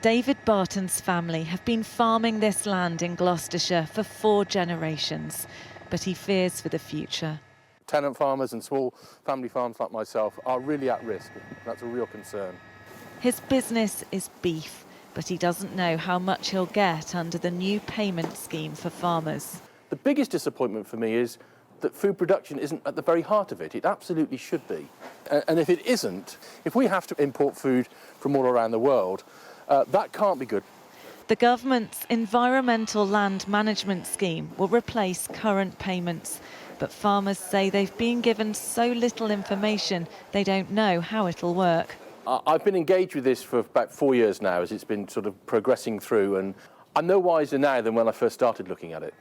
David Barton's family have been farming this land in Gloucestershire for 4 generations, but he fears for the future. Tenant farmers and small family farms like myself are really at risk. That's a real concern. His business is beef, but he doesn't know how much he'll get under the new payment scheme for farmers. The biggest disappointment for me is that food production isn't at the very heart of it. It absolutely should be. And if it isn't, if we have to import food from all around the world, that can't be good. The government's Environmental Land Management Scheme will replace current payments, but farmers say they've been given so little information they don't know how it'll work. I've been engaged with this for about 4 years now as it's been sort of progressing through, and I'm no wiser now than when I first started looking at it.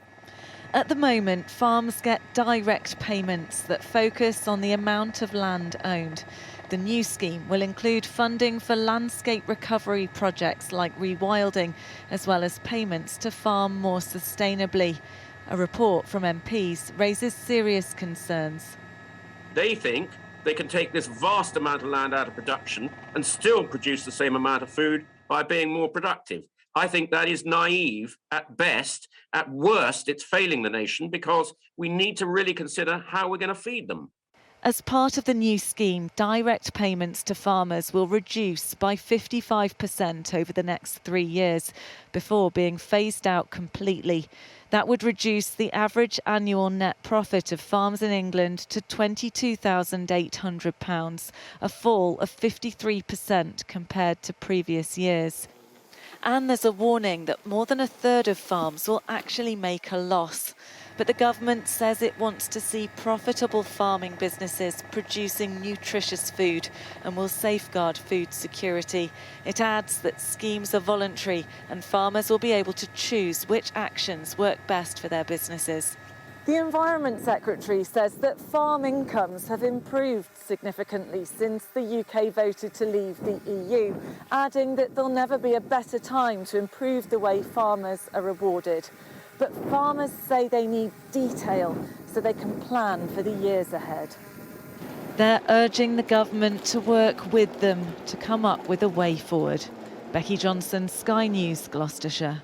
At the moment, farms get direct payments that focus on the amount of land owned. The new scheme will include funding for landscape recovery projects like rewilding, as well as payments to farm more sustainably. A report from MPs raises serious concerns. They think they can take this vast amount of land out of production and still produce the same amount of food by being more productive. I think that is naive at best. At worst, it's failing the nation because we need to really consider how we're going to feed them. As part of the new scheme, direct payments to farmers will reduce by 55% over the next 3 years before being phased out completely. That would reduce the average annual net profit of farms in England to £22,800, a fall of 53% compared to previous years. And there's a warning that more than a third of farms will actually make a loss. But the government says it wants to see profitable farming businesses producing nutritious food and will safeguard food security. It adds that schemes are voluntary and farmers will be able to choose which actions work best for their businesses. The Environment Secretary says that farm incomes have improved significantly since the UK voted to leave the EU, adding that there'll never be a better time to improve the way farmers are rewarded. But farmers say they need detail so they can plan for the years ahead. They're urging the government to work with them to come up with a way forward. Becky Johnson, Sky News, Gloucestershire.